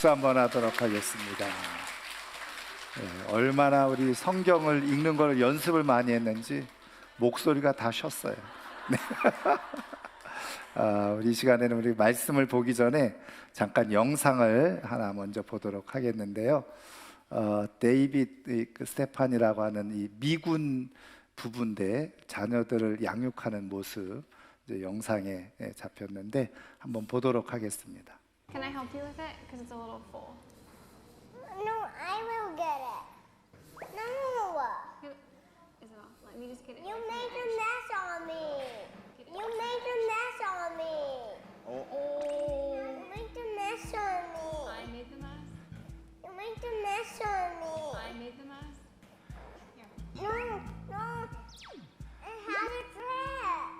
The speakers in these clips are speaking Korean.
박수 한번 하도록 하겠습니다. 얼마나 우리 성경을 읽는 걸 연습을 많이 했는지 목소리가 다 쉬었어요. 네. 우리 시간에는 우리 말씀을 보기 전에 잠깐 영상을 하나 먼저 보도록 하겠는데요. 데이빗 스테판이라고 하는 이 미군 부부인데 자녀들을 양육하는 모습 이제 영상에 잡혔는데 한번 보도록 하겠습니다. Can I help you with it? Because it's a little full. No, I will get it. No. Isabel, let me just get it. You right from made the a edge. mess on me. You made a mess on me. You made a mess on me. I made the mess. You made a mess on me. I made the mess. Here. No. I had a trap.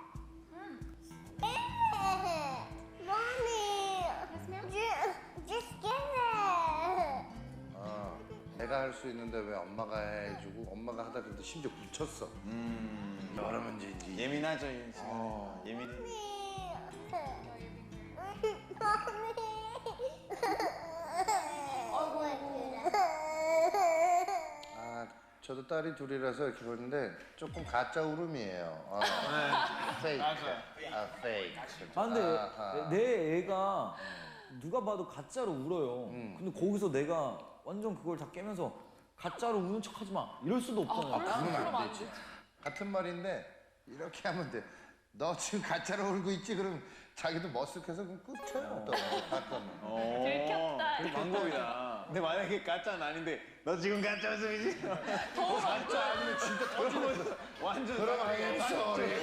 Mommy. Yes, ma'am. Just get it. 내가 할 수 있는데 왜 엄마가 해주고 엄마가 하다 그래도 심지어 붙였어. 여러 문제 이제 예민하죠, 예민해. 저도 딸이 둘이라서 이렇게 보는데 조금 가짜 울음이에요. 페이크. 페이크. 근데 내 애가 누가 봐도 가짜로 울어요. 근데 거기서 내가 완전 그걸 다 깨면서 가짜로 우는 척하지 마. 이럴 수도 없잖아요. 그러면 안 되지. 같은 말인데 이렇게 하면 돼. 너 지금 가짜로 울고 있지? 그럼 자기도 머쓱해서 그럼 끝이에요. 또 가끔은. 들켰다. 그 방법이다. 근데 만약에 가짜는 아닌데 너 지금 가짜 웃음이지? 가짜 아니면 진짜 터지는 완전 그럼 I am sorry.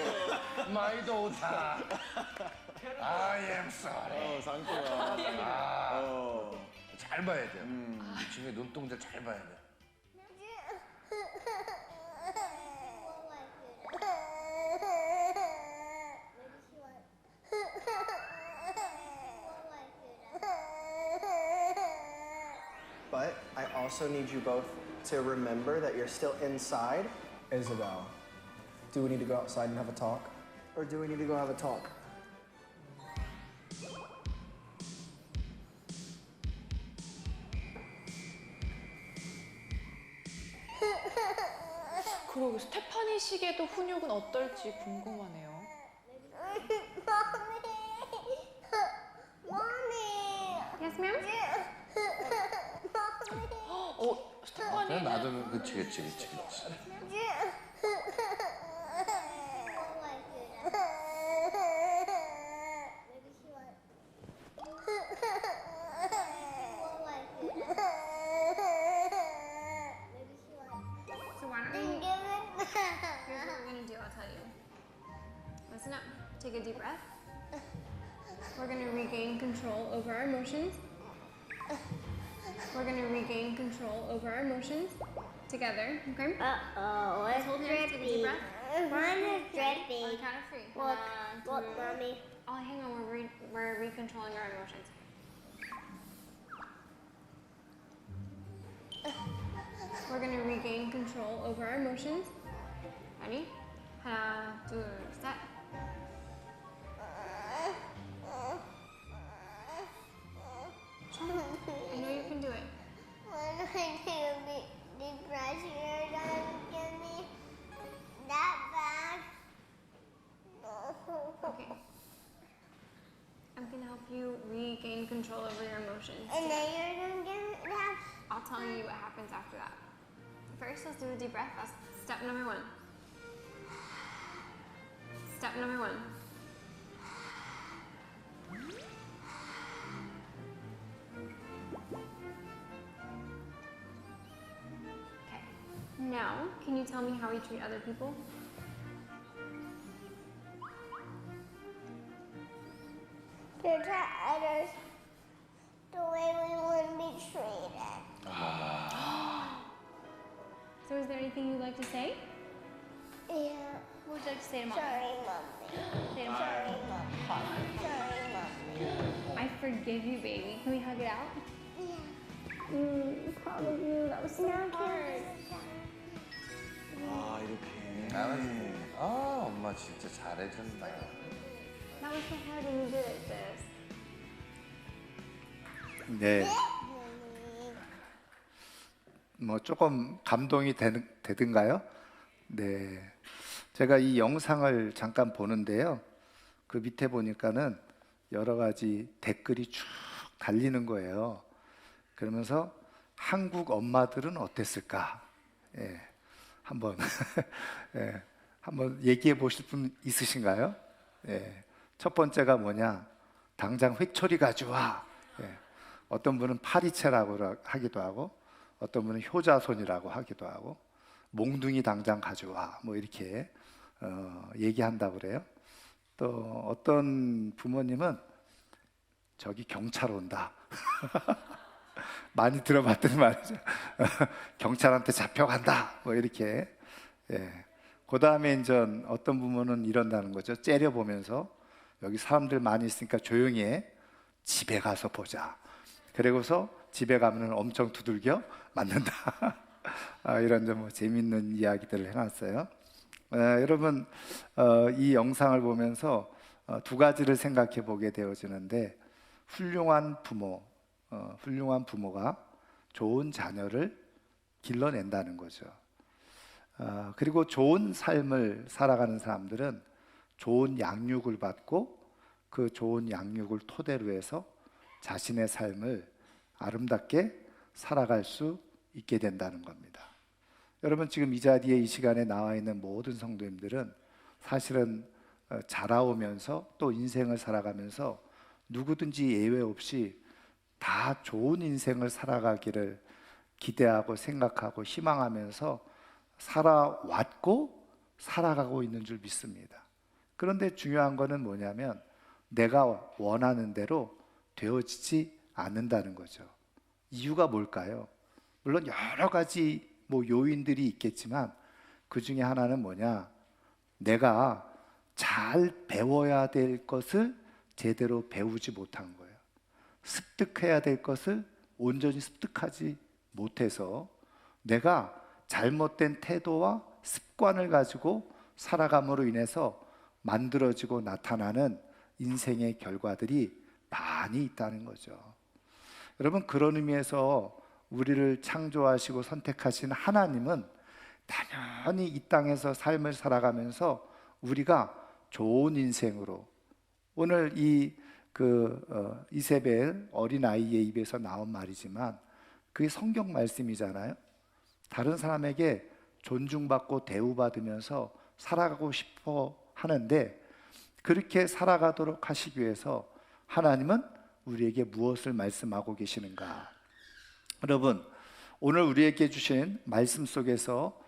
My daughter. I am sorry. 상처가. 잘 봐야 돼요. 지금 눈동자 잘 봐야 돼. But I also need you both to remember that you're still inside. Isabel, do we need to go outside and have a talk? Or do we need to go have a talk? 그러게 스테파니 식에도 훈육은 어떨지 궁금하네요. Mommy. Yes, ma'am. 스테파니 그냥 놔두면 그치. So why don't we? Give it back. Here's what we're gonna do. I'll tell you. Listen up. Take a deep breath. We're gonna regain control over our emotions. We're gonna regain control over our emotions together. Okay. Uh-oh, it's Hold hands. Take a deep drippy. breath. Mine is On the drippy. count of 3. Look, 1, 2. Mommy. Oh, hang on. We're recontrolling our emotions. We're gonna regain control over our emotions. Ready? 하나, 둘, 셋. I know you can do it. When I take a deep breath here, don't give me that back. No. Okay. I'm gonna help you regain control over your emotions. And then you're gonna give me that. I'll tell you what happens after that. First, let's do a deep breath. That's step number 1. Step number 1. Okay. Now, can you tell me how we treat other people? To tell others the way we want to be treated. So, is there anything you'd like to say? Yeah. What would you like to say to Mom? Sorry, Mommy. Say to Mom. Sorry, Mommy. Sorry, Mommy. I forgive you, baby. Can we hug it out? Probably that was so hard. 이렇게. 나는 엄마 진짜 잘해준다. That was so hard when you did it, sis. 네. 뭐 조금 감동이 되든가요? 네. 제가 이 영상을 잠깐 보는데요. 그 밑에 보니까는 여러 가지 댓글이 쭉 달리는 거예요. 그러면서 한국 엄마들은 어땠을까? 예. 한번 예. 한번 얘기해 보실 분 있으신가요? 예. 첫 번째가 뭐냐? 당장 회초리 가져와. 예. 어떤 분은 파리채라고 하기도 하고, 어떤 분은 효자손이라고 하기도 하고, 몽둥이 당장 가져와. 뭐 이렇게 얘기한다고 그래요. 또 어떤 부모님은 저기 경찰 온다. 많이 들어봤던 말이죠. 경찰한테 잡혀간다. 뭐 이렇게. 예. 그 다음에 이제 어떤 부모는 이런다는 거죠. 째려보면서 여기 사람들 많이 있으니까 조용히 해. 집에 가서 보자. 그리고서 집에 가면 엄청 두들겨 맞는다. 이런 좀 재밌는 이야기들을 해놨어요. 여러분 이 영상을 보면서 두 가지를 생각해 보게 되어지는데, 훌륭한 부모가 좋은 자녀를 길러낸다는 거죠. 그리고 좋은 삶을 살아가는 사람들은 좋은 양육을 받고 그 좋은 양육을 토대로 해서 자신의 삶을 아름답게 살아갈 수 있게 된다는 겁니다. 여러분 지금 이 자리에 이 시간에 나와 있는 모든 성도님들은 사실은 자라오면서 또 인생을 살아가면서 누구든지 예외 없이 다 좋은 인생을 살아가기를 기대하고 생각하고 희망하면서 살아왔고 살아가고 있는 줄 믿습니다. 그런데 중요한 거는 뭐냐면 내가 원하는 대로 되어지지 않는다는 거죠. 이유가 뭘까요? 물론 여러 가지 요인들이 있겠지만 그 중에 하나는 뭐냐? 내가 잘 배워야 될 것을 제대로 배우지 못한 거예요. 습득해야 될 것을 온전히 습득하지 못해서 내가 잘못된 태도와 습관을 가지고 살아감으로 인해서 만들어지고 나타나는 인생의 결과들이 많이 있다는 거죠. 여러분 그런 의미에서 우리를 창조하시고 선택하신 하나님은 당연히 이 땅에서 삶을 살아가면서 우리가 좋은 인생으로, 오늘 이세벨 어린아이의 입에서 나온 말이지만 그게 성경 말씀이잖아요. 다른 사람에게 존중받고 대우받으면서 살아가고 싶어 하는데, 그렇게 살아가도록 하시기 위해서 하나님은 우리에게 무엇을 말씀하고 계시는가? 여러분 오늘 우리에게 주신 말씀 속에서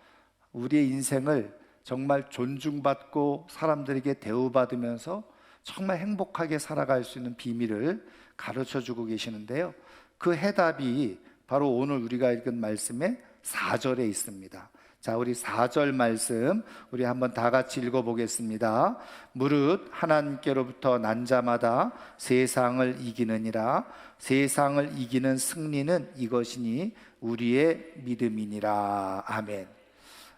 우리의 인생을 정말 존중받고 사람들에게 대우받으면서 정말 행복하게 살아갈 수 있는 비밀을 가르쳐주고 계시는데요, 그 해답이 바로 오늘 우리가 읽은 말씀의 4절에 있습니다. 자, 우리 4절 말씀 우리 한번 다 같이 읽어보겠습니다. 무릇 하나님께로부터 난 자마다 세상을 이기느니라. 세상을 이기는 승리는 이것이니 우리의 믿음이니라. 아멘.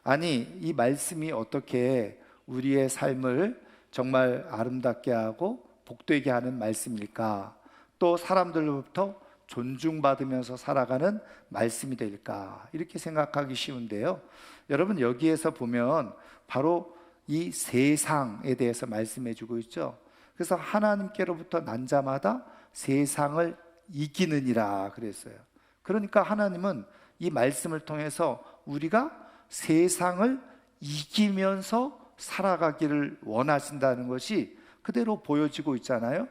아니 이 말씀이 어떻게 우리의 삶을 정말 아름답게 하고 복되게 하는 말씀일까? 또 사람들로부터 존중받으면서 살아가는 말씀이 될까? 이렇게 생각하기 쉬운데요, 여러분 여기에서 보면 바로 이 세상에 대해서 말씀해 주고 있죠. 그래서 하나님께로부터 난 자마다 세상을 이기느니라 그랬어요. 그러니까 하나님은 이 말씀을 통해서 우리가 세상을 이기면서 살아가기를 원하신다는 것이 그대로 보여지고 있잖아요.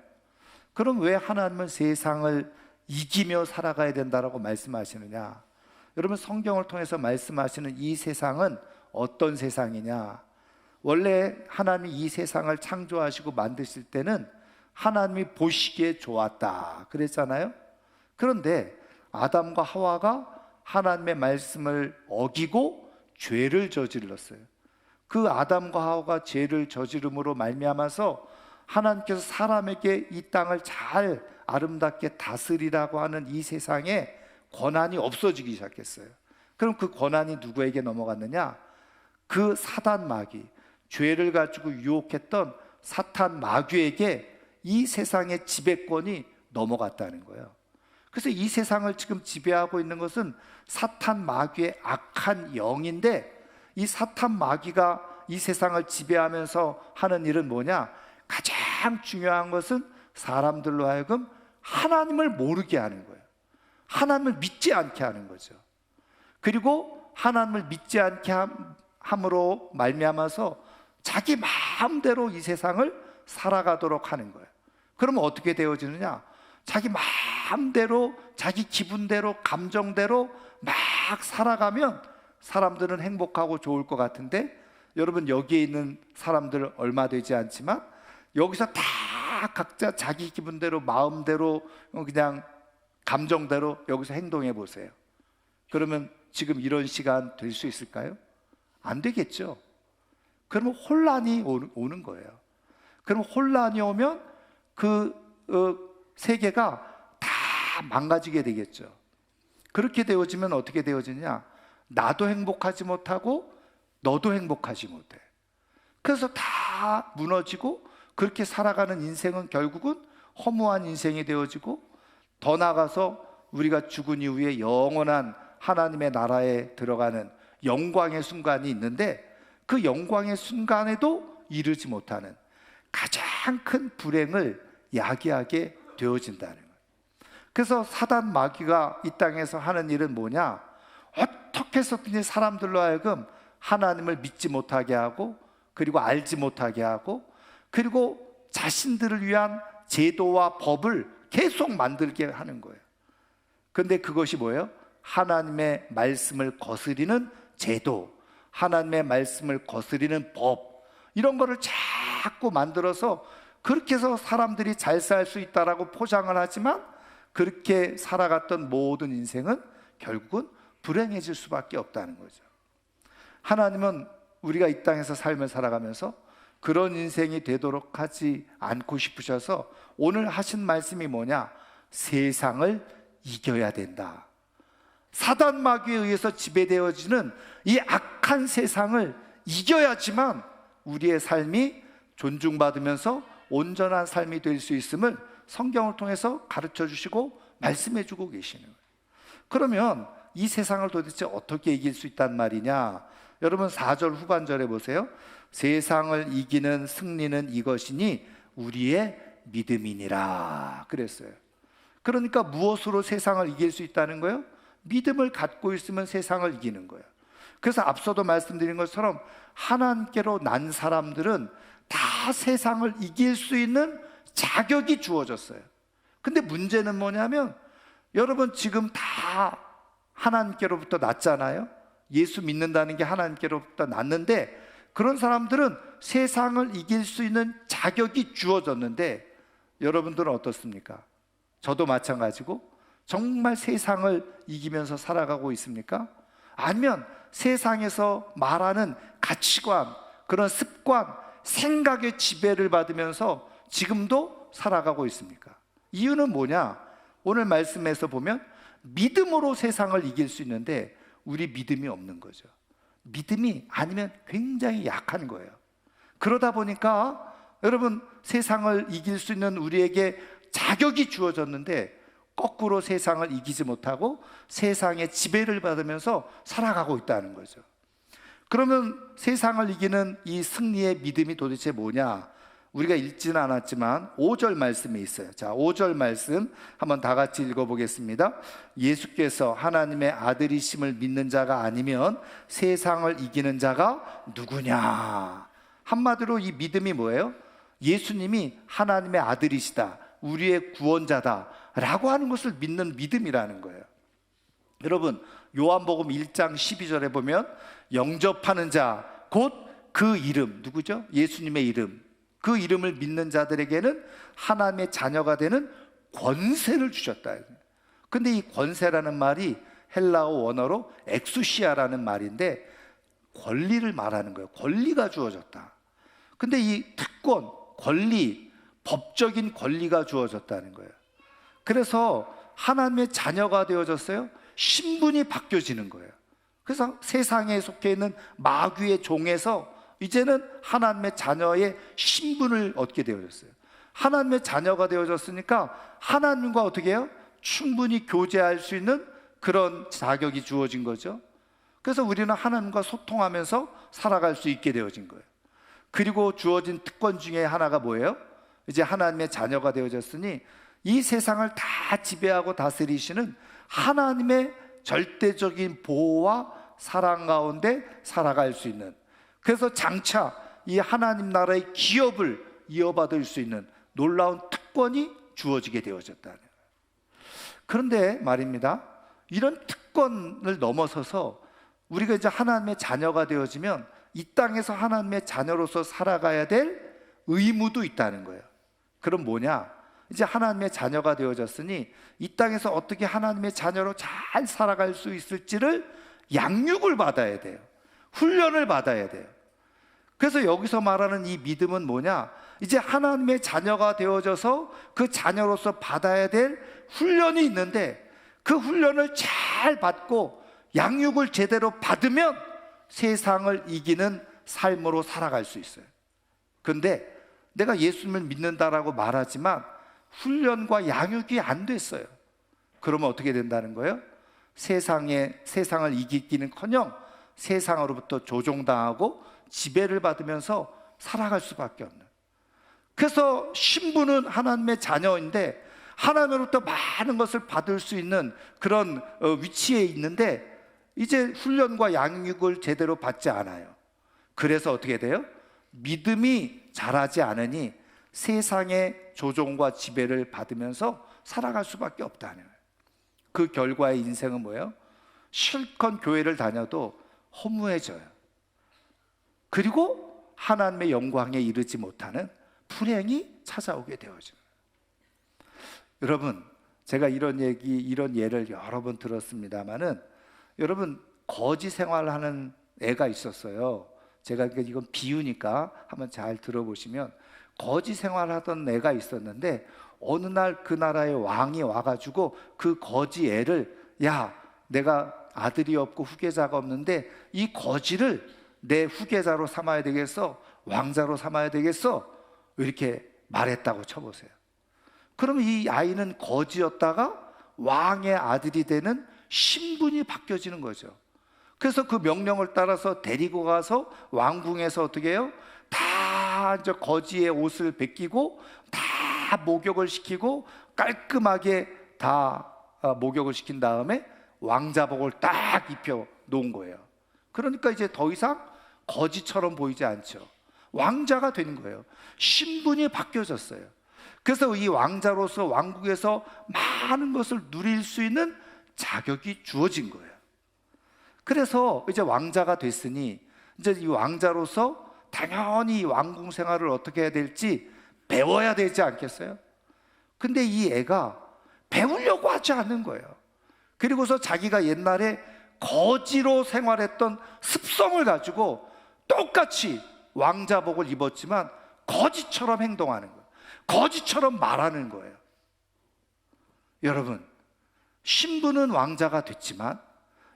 그럼 왜 하나님은 세상을 이기며 살아가야 된다라고 말씀하시느냐? 여러분 성경을 통해서 말씀하시는 이 세상은 어떤 세상이냐? 원래 하나님이 이 세상을 창조하시고 만드실 때는 하나님이 보시기에 좋았다 그랬잖아요. 그런데 아담과 하와가 하나님의 말씀을 어기고 죄를 저질렀어요. 그 아담과 하와가 죄를 저지름으로 말미암아서 하나님께서 사람에게 이 땅을 잘 아름답게 다스리라고 하는 이 세상에 권한이 없어지기 시작했어요. 그럼 그 권한이 누구에게 넘어갔느냐? 그 사단 마귀, 죄를 가지고 유혹했던 사탄 마귀에게 이 세상의 지배권이 넘어갔다는 거예요. 그래서 이 세상을 지금 지배하고 있는 것은 사탄 마귀의 악한 영인데, 이 사탄 마귀가 이 세상을 지배하면서 하는 일은 뭐냐? 가장 중요한 것은 사람들로 하여금 하나님을 모르게 하는 거예요. 하나님을 믿지 않게 하는 거죠. 그리고 하나님을 믿지 않게 함으로 말미암아서 자기 마음대로 이 세상을 살아가도록 하는 거예요. 그러면 어떻게 되어지느냐? 자기 마음대로, 자기 기분대로, 감정대로 막 살아가면 사람들은 행복하고 좋을 것 같은데, 여러분 여기에 있는 사람들 얼마 되지 않지만 여기서 다 각자 자기 기분대로, 마음대로, 그냥 감정대로 여기서 행동해 보세요. 그러면 지금 이런 시간 될 수 있을까요? 안 되겠죠. 그러면 혼란이 오는 거예요. 그럼 혼란이 오면 그 세계가 다 망가지게 되겠죠. 그렇게 되어지면 어떻게 되어지냐? 나도 행복하지 못하고 너도 행복하지 못해. 그래서 다 무너지고, 그렇게 살아가는 인생은 결국은 허무한 인생이 되어지고, 더 나아가서 우리가 죽은 이후에 영원한 하나님의 나라에 들어가는 영광의 순간이 있는데, 그 영광의 순간에도 이르지 못하는 가장 큰 불행을 야기하게 되어진다는 거예요. 그래서 사단 마귀가 이 땅에서 하는 일은 뭐냐? 어떻게 해서든지 사람들로 하여금 하나님을 믿지 못하게 하고, 그리고 알지 못하게 하고, 그리고 자신들을 위한 제도와 법을 계속 만들게 하는 거예요. 근데 그것이 뭐예요? 하나님의 말씀을 거스리는 제도, 하나님의 말씀을 거스리는 법, 이런 거를 자꾸 만들어서 그렇게 해서 사람들이 잘 살 수 있다라고 포장을 하지만, 그렇게 살아갔던 모든 인생은 결국은 불행해질 수밖에 없다는 거죠. 하나님은 우리가 이 땅에서 삶을 살아가면서 그런 인생이 되도록 하지 않고 싶으셔서 오늘 하신 말씀이 뭐냐? 세상을 이겨야 된다. 사단 마귀에 의해서 지배되어지는 이 악한 세상을 이겨야지만 우리의 삶이 존중받으면서 온전한 삶이 될 수 있음을 성경을 통해서 가르쳐 주시고 말씀해 주고 계시는 거예요. 그러면 이 세상을 도대체 어떻게 이길 수 있단 말이냐? 여러분 4절 후반절에 보세요. 세상을 이기는 승리는 이것이니 우리의 믿음이니라 그랬어요. 그러니까 무엇으로 세상을 이길 수 있다는 거예요? 믿음을 갖고 있으면 세상을 이기는 거예요. 그래서 앞서도 말씀드린 것처럼 하나님께로 난 사람들은 다 세상을 이길 수 있는 자격이 주어졌어요. 근데 문제는 뭐냐면, 여러분 지금 다 하나님께로부터 났잖아요. 예수 믿는다는 게 하나님께로부터 났는데, 그런 사람들은 세상을 이길 수 있는 자격이 주어졌는데, 여러분들은 어떻습니까? 저도 마찬가지고 정말 세상을 이기면서 살아가고 있습니까? 아니면 세상에서 말하는 가치관, 그런 습관, 생각의 지배를 받으면서 지금도 살아가고 있습니까? 이유는 뭐냐? 오늘 말씀에서 보면 믿음으로 세상을 이길 수 있는데 우리 믿음이 없는 거죠. 믿음이 아니면 굉장히 약한 거예요. 그러다 보니까 여러분 세상을 이길 수 있는 우리에게 자격이 주어졌는데 거꾸로 세상을 이기지 못하고 세상의 지배를 받으면서 살아가고 있다는 거죠. 그러면 세상을 이기는 이 승리의 믿음이 도대체 뭐냐? 우리가 읽지는 않았지만 5절 말씀이 있어요. 자, 5절 말씀 한번 다 같이 읽어보겠습니다. 예수께서 하나님의 아들이심을 믿는 자가 아니면 세상을 이기는 자가 누구냐? 한마디로 이 믿음이 뭐예요? 예수님이 하나님의 아들이시다, 우리의 구원자다 라고 하는 것을 믿는 믿음이라는 거예요. 여러분 요한복음 1장 12절에 보면 영접하는 자 곧 그 이름, 누구죠? 예수님의 이름, 그 이름을 믿는 자들에게는 하나님의 자녀가 되는 권세를 주셨다. 근데 이 권세라는 말이 헬라어 원어로 엑수시아라는 말인데 권리를 말하는 거예요. 권리가 주어졌다. 근데 이 특권, 권리, 법적인 권리가 주어졌다는 거예요. 그래서 하나님의 자녀가 되어졌어요. 신분이 바뀌어지는 거예요. 그래서 세상에 속해 있는 마귀의 종에서 이제는 하나님의 자녀의 신분을 얻게 되어졌어요. 하나님의 자녀가 되어졌으니까 하나님과 어떻게 해요? 충분히 교제할 수 있는 그런 자격이 주어진 거죠. 그래서 우리는 하나님과 소통하면서 살아갈 수 있게 되어진 거예요. 그리고 주어진 특권 중에 하나가 뭐예요? 이제 하나님의 자녀가 되어졌으니 이 세상을 다 지배하고 다스리시는 하나님의 절대적인 보호와 사랑 가운데 살아갈 수 있는, 그래서 장차 이 하나님 나라의 기업을 이어받을 수 있는 놀라운 특권이 주어지게 되어졌다는 거예요. 그런데 말입니다, 이런 특권을 넘어서서 우리가 이제 하나님의 자녀가 되어지면 이 땅에서 하나님의 자녀로서 살아가야 될 의무도 있다는 거예요. 그럼 뭐냐? 이제 하나님의 자녀가 되어졌으니 이 땅에서 어떻게 하나님의 자녀로 잘 살아갈 수 있을지를 양육을 받아야 돼요. 훈련을 받아야 돼요. 그래서 여기서 말하는 이 믿음은 뭐냐? 이제 하나님의 자녀가 되어져서 그 자녀로서 받아야 될 훈련이 있는데, 그 훈련을 잘 받고 양육을 제대로 받으면 세상을 이기는 삶으로 살아갈 수 있어요. 그런데 내가 예수님을 믿는다라고 말하지만 훈련과 양육이 안 됐어요. 그러면 어떻게 된다는 거예요? 세상을 이기기는커녕 세상으로부터 조종당하고 지배를 받으면서 살아갈 수밖에 없는. 그래서 신부는 하나님의 자녀인데 하나님으로부터 많은 것을 받을 수 있는 그런 위치에 있는데 이제 훈련과 양육을 제대로 받지 않아요. 그래서 어떻게 돼요? 믿음이 자라지 않으니 세상의 조종과 지배를 받으면서 살아갈 수밖에 없다는 거예요. 그 결과의 인생은 뭐예요? 실컷 교회를 다녀도 허무해져요. 그리고 하나님의 영광에 이르지 못하는 불행이 찾아오게 되어져요. 여러분, 제가 이런 예를 여러 번 들었습니다마는, 여러분, 거지 생활하는 애가 있었어요. 제가 이건 비유니까 한번 잘 들어보시면, 거지 생활하던 애가 있었는데 어느 날 그 나라의 왕이 와가지고 그 거지 애를, 야, 내가 아들이 없고 후계자가 없는데 이 거지를 내 후계자로 삼아야 되겠어, 왕자로 삼아야 되겠어, 이렇게 말했다고 쳐보세요. 그러면 이 아이는 거지였다가 왕의 아들이 되는 신분이 바뀌어지는 거죠. 그래서 그 명령을 따라서 데리고 가서 왕궁에서 어떻게 해요? 다 이제 거지의 옷을 벗기고 다 목욕을 시키고 깔끔하게 다 목욕을 시킨 다음에 왕자복을 딱 입혀 놓은 거예요. 그러니까 이제 더 이상 거지처럼 보이지 않죠. 왕자가 되는 거예요. 신분이 바뀌어졌어요. 그래서 이 왕자로서 왕국에서 많은 것을 누릴 수 있는 자격이 주어진 거예요. 그래서 이제 왕자가 됐으니 이제 이 왕자로서 당연히 왕궁 생활을 어떻게 해야 될지 배워야 되지 않겠어요? 근데 이 애가 배우려고 하지 않는 거예요. 그리고서 자기가 옛날에 거지로 생활했던 습성을 가지고 똑같이 왕자복을 입었지만 거지처럼 행동하는 거예요. 거지처럼 말하는 거예요. 여러분, 신부는 왕자가 됐지만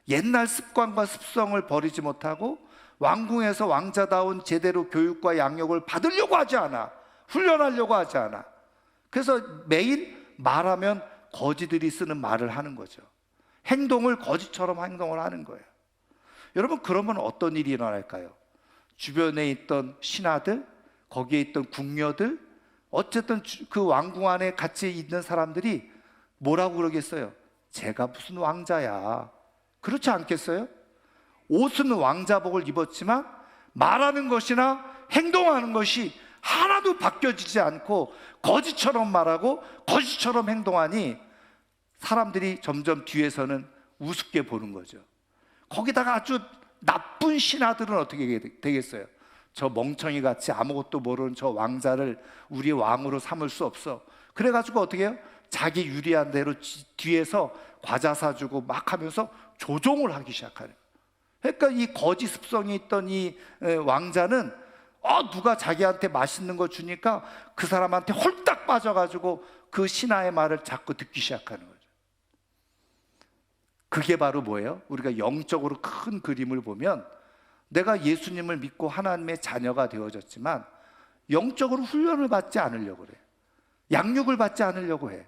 옛날 습관과 습성을 버리지 못하고 왕궁에서 왕자다운 제대로 교육과 양육을 받으려고 하지 않아. 훈련하려고 하지 않아. 그래서 매일 말하면 거지들이 쓰는 말을 하는 거죠. 행동을 거지처럼 행동을 하는 거예요. 여러분, 그러면 어떤 일이 일어날까요? 주변에 있던 신하들, 거기에 있던 궁녀들, 어쨌든 그 왕궁 안에 같이 있는 사람들이 뭐라고 그러겠어요? 제가 무슨 왕자야. 그렇지 않겠어요? 옷은 왕자복을 입었지만 말하는 것이나 행동하는 것이 하나도 바뀌어지지 않고 거지처럼 말하고 거지처럼 행동하니 사람들이 점점 뒤에서는 우습게 보는 거죠. 거기다가 아주 나쁜 신하들은 어떻게 되겠어요? 저 멍청이 같이 아무것도 모르는 저 왕자를 우리 왕으로 삼을 수 없어. 그래가지고 어떻게 해요? 자기 유리한 대로 뒤에서 과자 사주고 막 하면서 조종을 하기 시작하는 거예요. 그러니까 이 거지 습성이 있던 이 왕자는 누가 자기한테 맛있는 거 주니까 그 사람한테 홀딱 빠져가지고 그 신하의 말을 자꾸 듣기 시작하는 거죠. 그게 바로 뭐예요? 우리가 영적으로 큰 그림을 보면 내가 예수님을 믿고 하나님의 자녀가 되어졌지만 영적으로 훈련을 받지 않으려고 그래요. 양육을 받지 않으려고 해.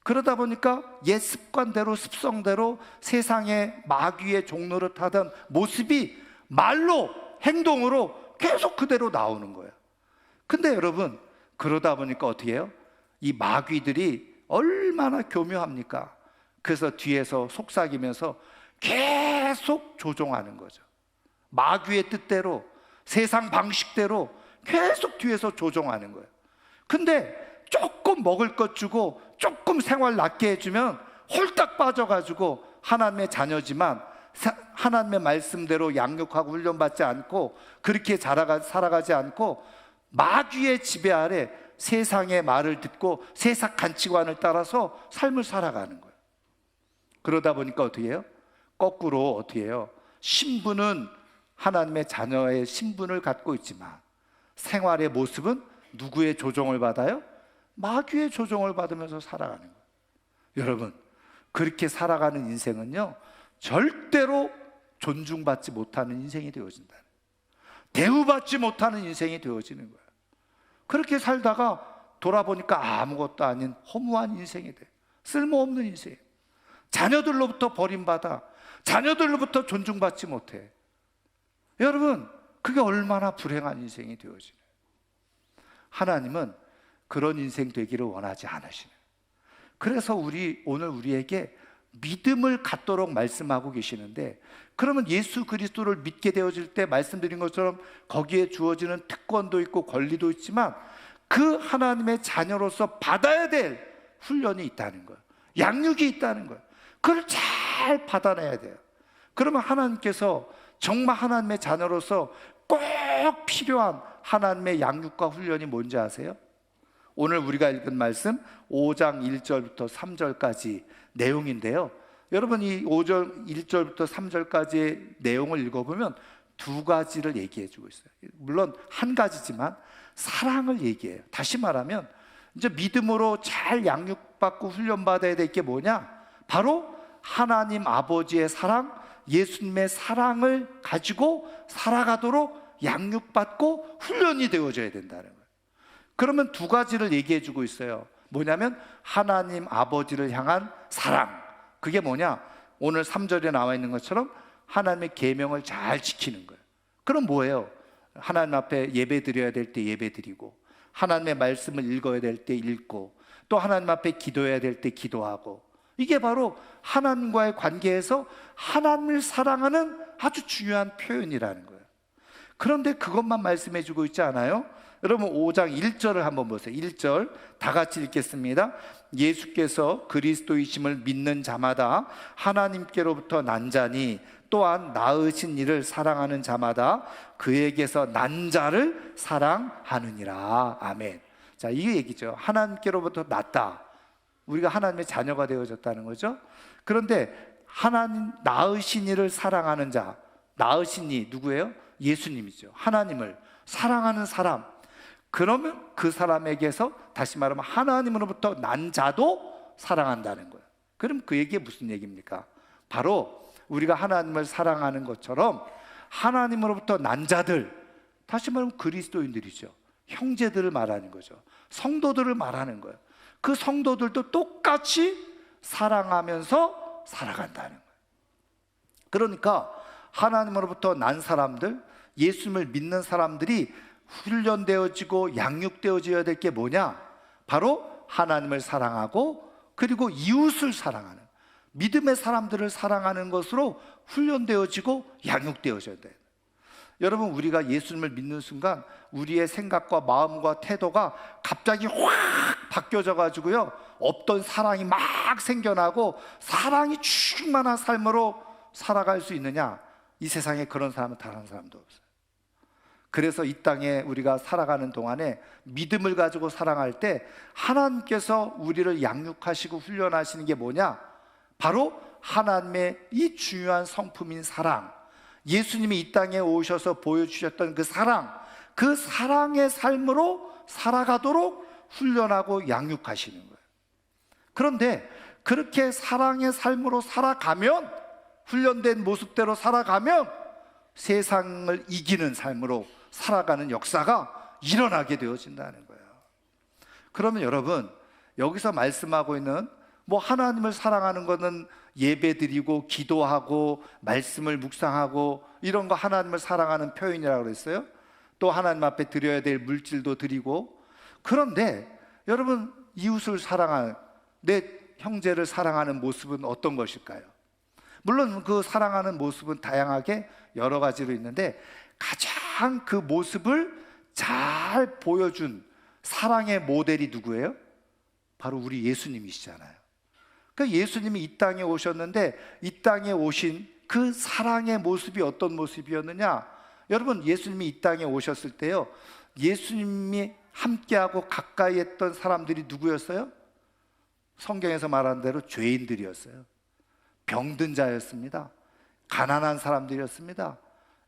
그러다 보니까 옛 습관대로 습성대로 세상의 마귀의 종로를 타던 모습이 말로 행동으로 계속 그대로 나오는 거예요. 근데 여러분, 그러다 보니까 어떻게 해요? 이 마귀들이 얼마나 교묘합니까? 그래서 뒤에서 속삭이면서 계속 조종하는 거죠. 마귀의 뜻대로, 세상 방식대로 계속 뒤에서 조종하는 거예요. 근데 조금 먹을 것 주고 조금 생활 낫게 해주면 홀딱 빠져가지고 하나님의 자녀지만 하나님의 말씀대로 양육하고 훈련받지 않고 그렇게 살아가지 않고 마귀의 지배 아래 세상의 말을 듣고 세상 가치관을 따라서 삶을 살아가는 거예요. 그러다 보니까 어떻게 해요? 거꾸로 어떻게 해요? 신분은 하나님의 자녀의 신분을 갖고 있지만 생활의 모습은 누구의 조종을 받아요? 마귀의 조종을 받으면서 살아가는 거예요. 여러분, 그렇게 살아가는 인생은요, 절대로 존중받지 못하는 인생이 되어진다. 대우받지 못하는 인생이 되어지는 거예요. 그렇게 살다가 돌아보니까 아무것도 아닌 허무한 인생이 돼. 쓸모없는 인생. 자녀들로부터 버림받아 자녀들로부터 존중받지 못해. 여러분, 그게 얼마나 불행한 인생이 되어지나요? 하나님은 그런 인생 되기를 원하지 않으시네요. 그래서 오늘 우리에게 믿음을 갖도록 말씀하고 계시는데, 그러면 예수 그리스도를 믿게 되어질 때 말씀드린 것처럼 거기에 주어지는 특권도 있고 권리도 있지만 그 하나님의 자녀로서 받아야 될 훈련이 있다는 거예요. 양육이 있다는 거예요. 그걸 잘 받아내야 돼요. 그러면 하나님께서 정말 하나님의 자녀로서 꼭 필요한 하나님의 양육과 훈련이 뭔지 아세요? 오늘 우리가 읽은 말씀 5장 1절부터 3절까지 내용인데요, 여러분, 이 5절 1절부터 3절까지의 내용을 읽어보면 두 가지를 얘기해 주고 있어요. 물론 한 가지지만 사랑을 얘기해요. 다시 말하면 이제 믿음으로 잘 양육받고 훈련받아야 될 게 뭐냐? 바로 하나님 아버지의 사랑, 예수님의 사랑을 가지고 살아가도록 양육받고 훈련이 되어져야 된다는 거예요. 그러면 두 가지를 얘기해 주고 있어요. 뭐냐면 하나님 아버지를 향한 사랑, 그게 뭐냐? 오늘 3절에 나와 있는 것처럼 하나님의 계명을 잘 지키는 거예요. 그럼 뭐예요? 하나님 앞에 예배 드려야 될 때 예배 드리고, 하나님의 말씀을 읽어야 될 때 읽고, 또 하나님 앞에 기도해야 될 때 기도하고, 이게 바로 하나님과의 관계에서 하나님을 사랑하는 아주 중요한 표현이라는 거예요. 그런데 그것만 말씀해 주고 있지 않아요? 여러분 5장 1절을 한번 보세요. 1절 다 같이 읽겠습니다. 예수께서 그리스도이심을 믿는 자마다 하나님께로부터 난 자니 또한 낳으신 이를 사랑하는 자마다 그에게서 난 자를 사랑하느니라. 아멘. 자, 이게 얘기죠. 하나님께로부터 났다. 우리가 하나님의 자녀가 되어졌다는 거죠. 그런데 하나님 낳으신 이를 사랑하는 자, 낳으신 이 누구예요? 예수님이죠. 하나님을 사랑하는 사람. 그러면 그 사람에게서 다시 말하면 하나님으로부터 난 자도 사랑한다는 거예요. 그럼 그 얘기가 무슨 얘기입니까? 바로 우리가 하나님을 사랑하는 것처럼 하나님으로부터 난 자들, 다시 말하면 그리스도인들이죠. 형제들을 말하는 거죠. 성도들을 말하는 거예요. 그 성도들도 똑같이 사랑하면서 살아간다는 거예요. 그러니까 하나님으로부터 난 사람들, 예수님을 믿는 사람들이 훈련되어지고 양육되어져야 될 게 뭐냐? 바로 하나님을 사랑하고 그리고 이웃을 사랑하는, 믿음의 사람들을 사랑하는 것으로 훈련되어지고 양육되어져야 돼요. 여러분, 우리가 예수님을 믿는 순간 우리의 생각과 마음과 태도가 갑자기 확 바뀌어져 가지고요, 없던 사랑이 막 생겨나고 사랑이 충만한 삶으로 살아갈 수 있느냐? 이 세상에 그런 사람은 단 한 사람도 없어요. 그래서 이 땅에 우리가 살아가는 동안에 믿음을 가지고 사랑할 때 하나님께서 우리를 양육하시고 훈련하시는 게 뭐냐? 바로 하나님의 이 중요한 성품인 사랑, 예수님이 이 땅에 오셔서 보여주셨던 그 사랑, 그 사랑의 삶으로 살아가도록 훈련하고 양육하시는 거예요. 그런데 그렇게 사랑의 삶으로 살아가면, 훈련된 모습대로 살아가면 세상을 이기는 삶으로 살아가는 역사가 일어나게 되어진다는 거예요. 그러면 여러분, 여기서 말씀하고 있는 뭐 하나님을 사랑하는 것은 예배드리고 기도하고 말씀을 묵상하고 이런 거 하나님을 사랑하는 표현이라고 그랬어요. 또 하나님 앞에 드려야 될 물질도 드리고. 그런데 여러분, 이웃을 사랑하는, 내 형제를 사랑하는 모습은 어떤 것일까요? 물론 그 사랑하는 모습은 다양하게 여러 가지로 있는데 가장 그 모습을 잘 보여준 사랑의 모델이 누구예요? 바로 우리 예수님이시잖아요. 그 예수님이 이 땅에 오셨는데 이 땅에 오신 그 사랑의 모습이 어떤 모습이었느냐? 여러분, 예수님이 이 땅에 오셨을 때요, 예수님이 함께하고 가까이 했던 사람들이 누구였어요? 성경에서 말한 대로 죄인들이었어요. 병든 자였습니다. 가난한 사람들이었습니다.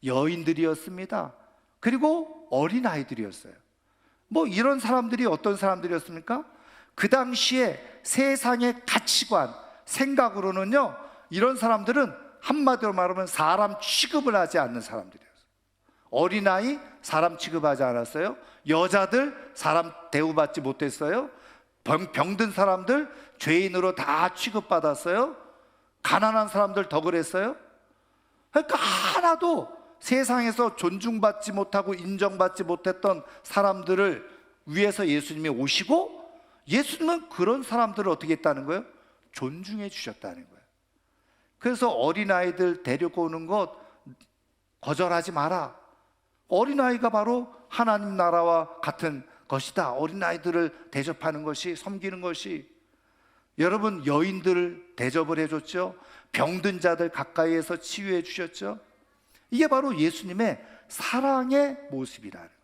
여인들이었습니다. 그리고 어린아이들이었어요. 뭐 이런 사람들이 어떤 사람들이었습니까? 그 당시에 세상의 가치관, 생각으로는요, 이런 사람들은 한마디로 말하면 사람 취급을 하지 않는 사람들이었어요. 어린아이 사람 취급하지 않았어요. 여자들 사람 대우받지 못했어요. 병든 사람들 죄인으로 다 취급받았어요. 가난한 사람들 더 그랬어요. 그러니까 하나도 세상에서 존중받지 못하고 인정받지 못했던 사람들을 위해서 예수님이 오시고, 예수님은 그런 사람들을 어떻게 했다는 거예요? 존중해 주셨다는 거예요. 그래서 어린아이들 데리고 오는 것 거절하지 마라. 어린아이가 바로 하나님 나라와 같은 것이다. 어린아이들을 대접하는 것이, 섬기는 것이. 여러분, 여인들을 대접을 해줬죠. 병든 자들 가까이에서 치유해 주셨죠. 이게 바로 예수님의 사랑의 모습이라는 거예요.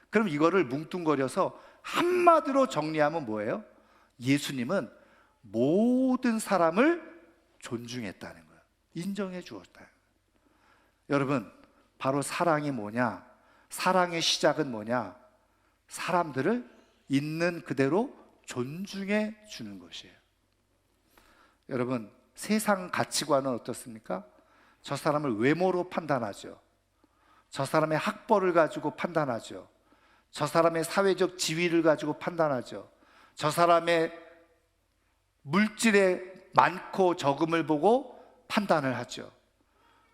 그럼 이거를 뭉뚱거려서 한마디로 정리하면 뭐예요? 예수님은 모든 사람을 존중했다는 거예요. 인정해 주었다. 여러분, 바로 사랑이 뭐냐? 사랑의 시작은 뭐냐? 사람들을 있는 그대로 존중해 주는 것이에요. 여러분, 세상 가치관은 어떻습니까? 저 사람을 외모로 판단하죠. 저 사람의 학벌을 가지고 판단하죠. 저 사람의 사회적 지위를 가지고 판단하죠. 저 사람의 물질의 많고 적음을 보고 판단을 하죠.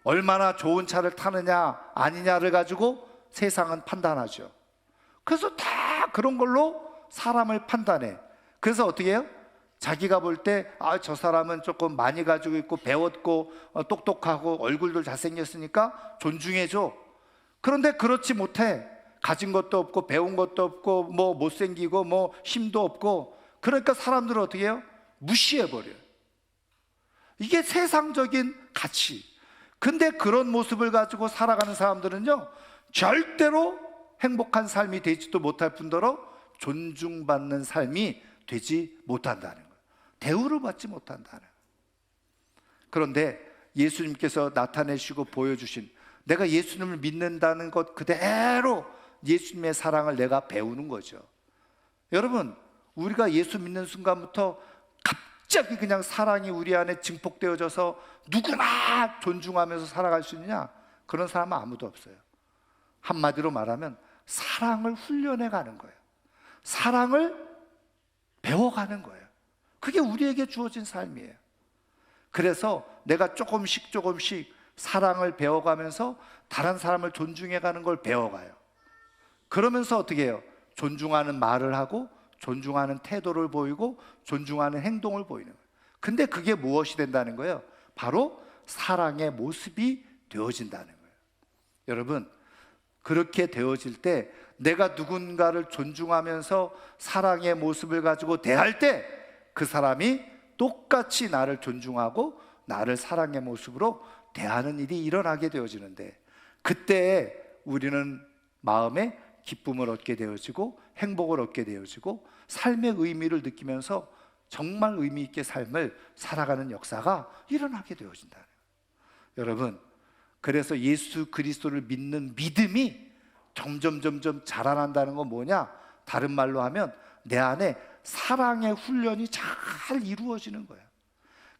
얼마나 좋은 차를 타느냐 아니냐를 가지고 세상은 판단하죠. 그래서 다 그런 걸로 사람을 판단해. 그래서 어떻게 해요? 자기가 볼 때 저 사람은 조금 많이 가지고 있고 배웠고 똑똑하고 얼굴도 잘생겼으니까 존중해줘. 그런데 그렇지 못해. 가진 것도 없고 배운 것도 없고 뭐 못생기고 뭐 힘도 없고, 그러니까 사람들은 어떻게 해요? 무시해버려요. 이게 세상적인 가치. 근데 그런 모습을 가지고 살아가는 사람들은요, 절대로 행복한 삶이 되지도 못할 뿐더러 존중받는 삶이 되지 못한다는 거예요. 대우를 받지 못한다는 거예요. 그런데 예수님께서 나타내시고 보여주신, 내가 예수님을 믿는다는 것 그대로 예수님의 사랑을 내가 배우는 거죠. 여러분, 우리가 예수 믿는 순간부터 갑자기 그냥 사랑이 우리 안에 증폭되어져서 누구나 존중하면서 살아갈 수 있느냐? 그런 사람은 아무도 없어요. 한마디로 말하면 사랑을 훈련해 가는 거예요. 사랑을 배워가는 거예요. 그게 우리에게 주어진 삶이에요. 그래서 내가 조금씩 사랑을 배워가면서 다른 사람을 존중해 가는 걸 배워가요. 그러면서 어떻게 해요? 존중하는 말을 하고 존중하는 태도를 보이고 존중하는 행동을 보이는 거예요. 근데 그게 무엇이 된다는 거예요? 바로 사랑의 모습이 되어진다는 거예요. 여러분, 그렇게 되어질 때 내가 누군가를 존중하면서 사랑의 모습을 가지고 대할 때 그 사람이 똑같이 나를 존중하고 나를 사랑의 모습으로 대하는 일이 일어나게 되어지는데, 그때 우리는 마음에 기쁨을 얻게 되어지고 행복을 얻게 되어지고 삶의 의미를 느끼면서 정말 의미 있게 삶을 살아가는 역사가 일어나게 되어진다. 여러분, 그래서 예수 그리스도를 믿는 믿음이 점점 자라난다는 건 뭐냐? 다른 말로 하면 내 안에 사랑의 훈련이 잘 이루어지는 거예요.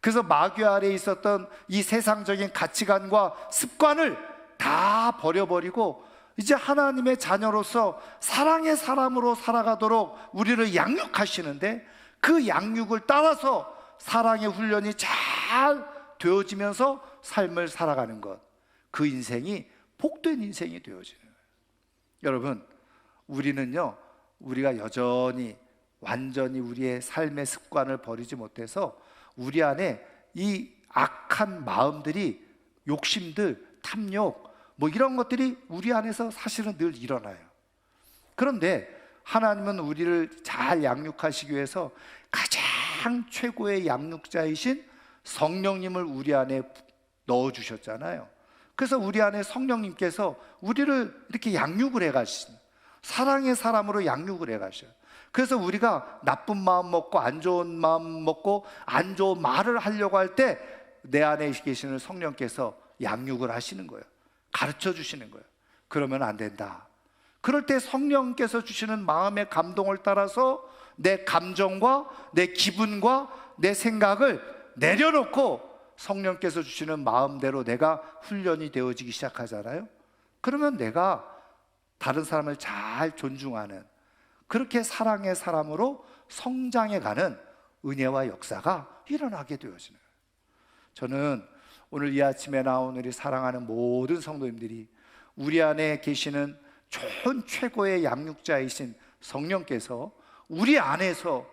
그래서 마귀 아래에 있었던 이 세상적인 가치관과 습관을 다 버려버리고 이제 하나님의 자녀로서 사랑의 사람으로 살아가도록 우리를 양육하시는데, 그 양육을 따라서 사랑의 훈련이 잘 되어지면서 삶을 살아가는 것, 그 인생이 복된 인생이 되어지는 거예요. 여러분, 우리는요, 우리가 여전히 완전히 우리의 삶의 습관을 버리지 못해서 우리 안에 이 악한 마음들이, 욕심들, 탐욕 뭐 이런 것들이 우리 안에서 사실은 늘 일어나요. 그런데 하나님은 우리를 잘 양육하시기 위해서 가장 최고의 양육자이신 성령님을 우리 안에 넣어주셨잖아요. 그래서 우리 안에 성령님께서 우리를 이렇게 양육을 해가신, 사랑의 사람으로 양육을 해가셔요. 그래서 우리가 나쁜 마음 먹고 안 좋은 마음 먹고 안 좋은 말을 하려고 할 때 내 안에 계시는 성령께서 양육을 하시는 거예요. 가르쳐 주시는 거예요. 그러면 안 된다. 그럴 때 성령께서 주시는 마음의 감동을 따라서 내 감정과 내 기분과 내 생각을 내려놓고 성령께서 주시는 마음대로 내가 훈련이 되어지기 시작하잖아요. 그러면 내가 다른 사람을 잘 존중하는, 그렇게 사랑의 사람으로 성장해가는 은혜와 역사가 일어나게 되어지는 거예요. 저는 오늘 이 아침에 나온 우리 사랑하는 모든 성도님들이 우리 안에 계시는 좋은 최고의 양육자이신 성령께서 우리 안에서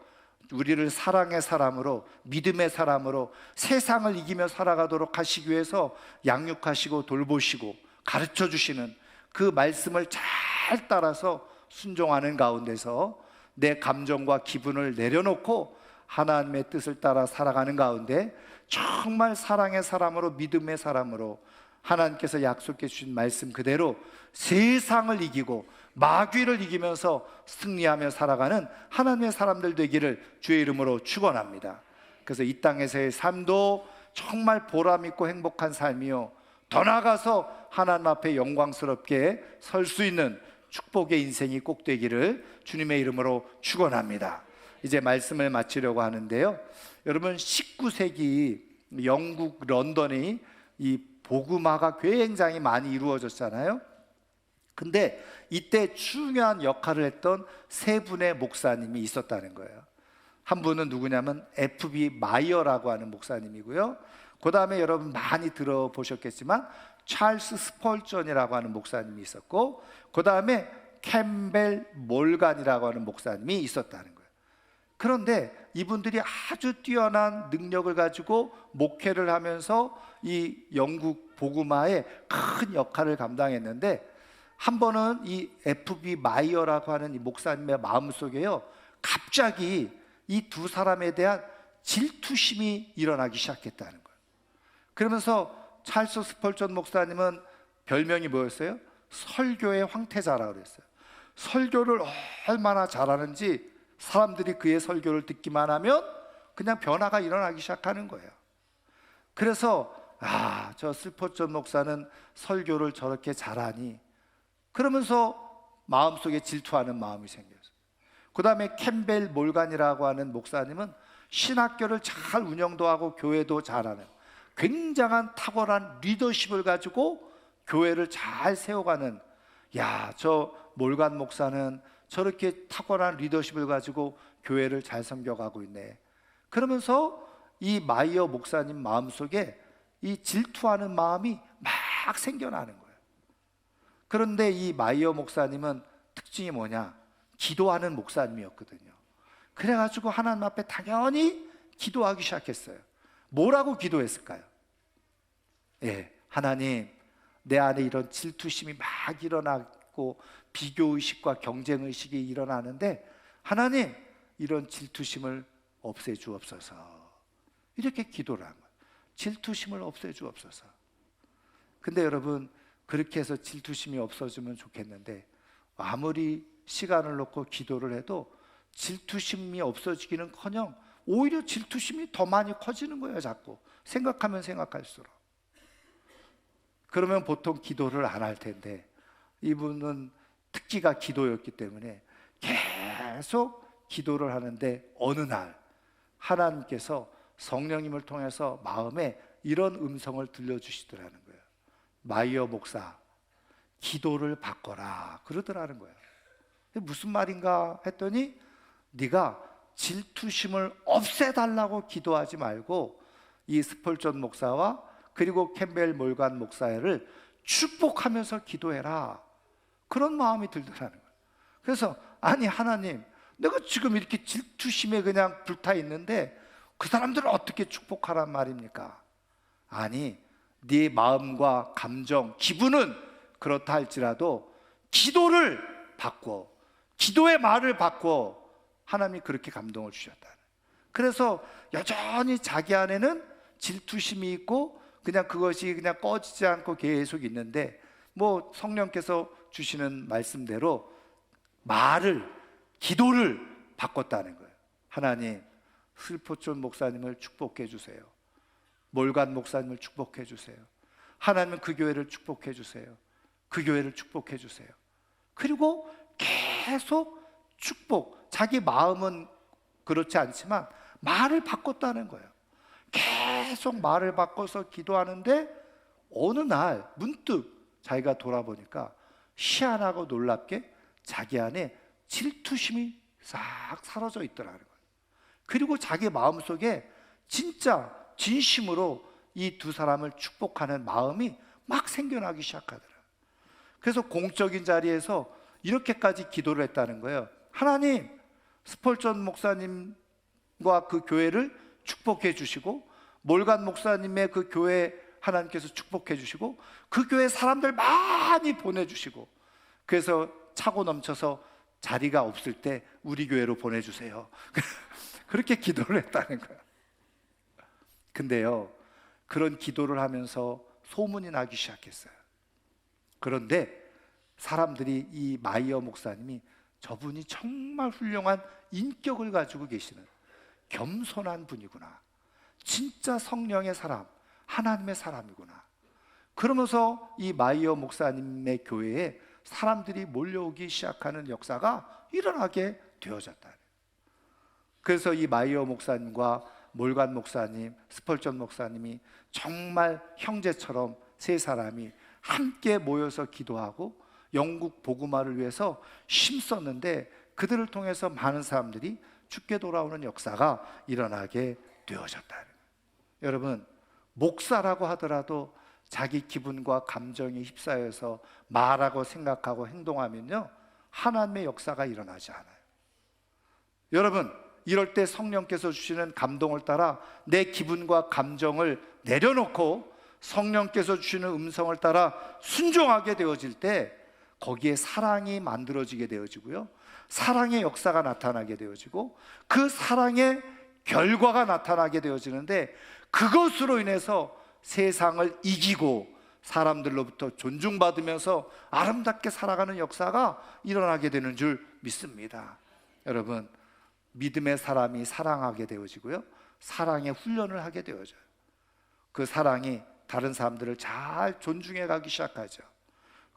우리를 사랑의 사람으로, 믿음의 사람으로 세상을 이기며 살아가도록 하시기 위해서 양육하시고 돌보시고 가르쳐 주시는 그 말씀을 잘 따라서 순종하는 가운데서 내 감정과 기분을 내려놓고 하나님의 뜻을 따라 살아가는 가운데 정말 사랑의 사람으로, 믿음의 사람으로 하나님께서 약속해 주신 말씀 그대로 세상을 이기고 마귀를 이기면서 승리하며 살아가는 하나님의 사람들 되기를 주의 이름으로 축원합니다. 그래서 이 땅에서의 삶도 정말 보람 있고 행복한 삶이요, 더 나아가서 하나님 앞에 영광스럽게 설 수 있는 축복의 인생이 꼭 되기를 주님의 이름으로 축원합니다. 이제 말씀을 마치려고 하는데요, 여러분 19세기 영국 런던이 이 복음화가 굉장히 많이 이루어졌잖아요. 근데 이때 중요한 역할을 했던 세 분의 목사님이 있었다는 거예요. 한 분은 누구냐면 F.B. 마이어라고 하는 목사님이고요, 그 다음에 여러분 많이 들어보셨겠지만 찰스 스펄전이라고 하는 목사님이 있었고, 그 다음에 캠벨 몰간이라고 하는 목사님이 있었다는 거예요. 그런데 이분들이 아주 뛰어난 능력을 가지고 목회를 하면서 이 영국 복음화에 큰 역할을 감당했는데, 한 번은 이 F.B. 마이어라고 하는 이 목사님의 마음속에요, 갑자기 이 두 사람에 대한 질투심이 일어나기 시작했다는 거예요. 그러면서 찰스 스펄전 목사님은 별명이 뭐였어요? 설교의 황태자라고 그랬어요. 설교를 얼마나 잘하는지 사람들이 그의 설교를 듣기만 하면 그냥 변화가 일어나기 시작하는 거예요. 그래서 저 스펄전 목사는 설교를 저렇게 잘하니, 그러면서 마음속에 질투하는 마음이 생겼어요. 그 다음에 캠벨 몰간이라고 하는 목사님은 신학교를 잘 운영도 하고 교회도 잘하는 굉장한 탁월한 리더십을 가지고 교회를 잘 세워가는, 저 몰간 목사는 저렇게 탁월한 리더십을 가지고 교회를 잘 섬겨가고 있네. 그러면서 이 마이어 목사님 마음속에 이 질투하는 마음이 막 생겨나는 거예요. 그런데 이 마이어 목사님은 특징이 뭐냐? 기도하는 목사님이었거든요. 그래가지고 하나님 앞에 당연히 기도하기 시작했어요. 뭐라고 기도했을까요? 하나님, 내 안에 이런 질투심이 막 일어나고 비교의식과 경쟁의식이 일어나는데 하나님, 이런 질투심을 없애주옵소서. 이렇게 기도를 한 거예요. 질투심을 없애주옵소서. 근데 여러분, 그렇게 해서 질투심이 없어지면 좋겠는데 아무리 시간을 놓고 기도를 해도 질투심이 없어지기는커녕 오히려 질투심이 더 많이 커지는 거예요. 자꾸 생각하면 생각할수록. 그러면 보통 기도를 안 할 텐데 이분은 특기가 기도였기 때문에 계속 기도를 하는데 어느 날 하나님께서 성령님을 통해서 마음에 이런 음성을 들려주시더라는 거예요. 마이어 목사, 기도를 바꿔라 그러더라는 거예요. 무슨 말인가 했더니 네가 질투심을 없애달라고 기도하지 말고 이 스펄전 목사와 그리고 캠벨 몰간 목사를 축복하면서 기도해라. 그런 마음이 들더라는 거예요. 그래서 아니 하나님, 내가 지금 이렇게 질투심에 그냥 불타 있는데 그 사람들을 어떻게 축복하란 말입니까? 아니, 네 마음과 감정, 기분은 그렇다 할지라도 기도를 바꿔, 기도의 말을 바꿔 하나님이 그렇게 감동을 주셨다. 그래서 여전히 자기 안에는 질투심이 있고 그냥 그것이 그냥 꺼지지 않고 계속 있는데 뭐 성령께서 주시는 말씀대로 말을, 기도를 바꿨다는 거예요. 하나님, 슬포촌 목사님을 축복해 주세요. 몰간 목사님을 축복해 주세요. 하나님은 그 교회를 축복해 주세요. 그 교회를 축복해 주세요. 그리고 계속 축복, 자기 마음은 그렇지 않지만 말을 바꿨다는 거예요. 계속 말을 바꿔서 기도하는데 어느 날 문득 자기가 돌아보니까 희한하고 놀랍게 자기 안에 질투심이 싹 사라져 있더라는 거예요. 그리고 자기 마음속에 진짜 진심으로 이 두 사람을 축복하는 마음이 막 생겨나기 시작하더라고요. 그래서 공적인 자리에서 이렇게까지 기도를 했다는 거예요. 하나님, 스펄전 목사님과 그 교회를 축복해 주시고 몰간 목사님의 그 교회 하나님께서 축복해 주시고 그 교회 사람들 많이 보내주시고 그래서 차고 넘쳐서 자리가 없을 때 우리 교회로 보내주세요. 그렇게 기도를 했다는 거예요. 근데요, 그런 기도를 하면서 소문이 나기 시작했어요. 그런데 사람들이 이 마이어 목사님이 저분이 정말 훌륭한 인격을 가지고 계시는 겸손한 분이구나, 진짜 성령의 사람, 하나님의 사람이구나, 그러면서 이 마이어 목사님의 교회에 사람들이 몰려오기 시작하는 역사가 일어나게 되어졌다. 그래서 이 마이어 목사님과 몰간 목사님, 스펄전 목사님이 정말 형제처럼 세 사람이 함께 모여서 기도하고 영국 복음화를 위해서 힘썼는데 그들을 통해서 많은 사람들이 죽게 돌아오는 역사가 일어나게 되어졌다. 여러분, 목사라고 하더라도 자기 기분과 감정이 휩싸여서 말하고 생각하고 행동하면요, 하나님의 역사가 일어나지 않아요. 여러분, 이럴 때 성령께서 주시는 감동을 따라 내 기분과 감정을 내려놓고 성령께서 주시는 음성을 따라 순종하게 되어질 때 거기에 사랑이 만들어지게 되어지고요, 사랑의 역사가 나타나게 되어지고 그 사랑의 결과가 나타나게 되어지는데 그것으로 인해서 세상을 이기고 사람들로부터 존중받으면서 아름답게 살아가는 역사가 일어나게 되는 줄 믿습니다. 여러분, 믿음의 사람이 사랑하게 되어지고요, 사랑의 훈련을 하게 되어져요. 그 사랑이 다른 사람들을 잘 존중해 가기 시작하죠.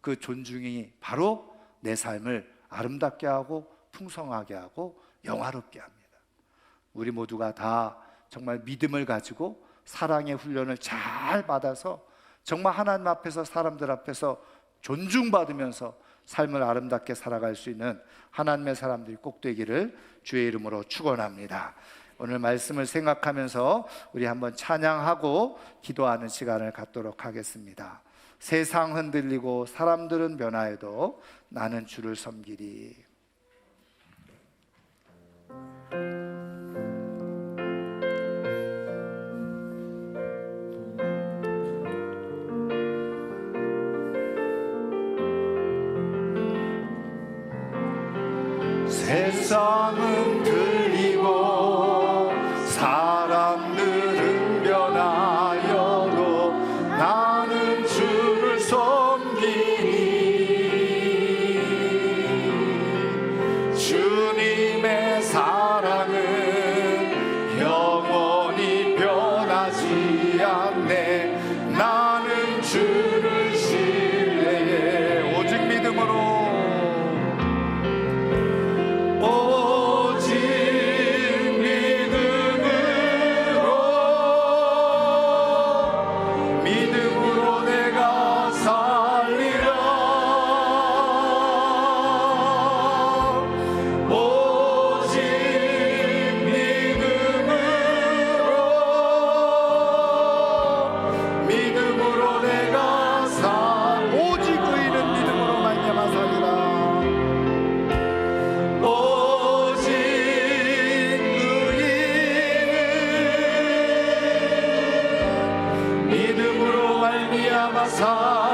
그 존중이 바로 내 삶을 아름답게 하고 풍성하게 하고 영화롭게 합니다. 우리 모두가 다 정말 믿음을 가지고 사랑의 훈련을 잘 받아서 정말 하나님 앞에서 사람들 앞에서 존중받으면서 삶을 아름답게 살아갈 수 있는 하나님의 사람들이 꼭 되기를 주의 이름으로 축원합니다. 오늘 말씀을 생각하면서 우리 한번 찬양하고 기도하는 시간을 갖도록 하겠습니다. 세상 흔들리고 사람들은 변화해도 나는 주를 섬기리. 세상은 들리고 사람들은 변하여도 나는 주를 섬기니. 믿음으로 말미암아 살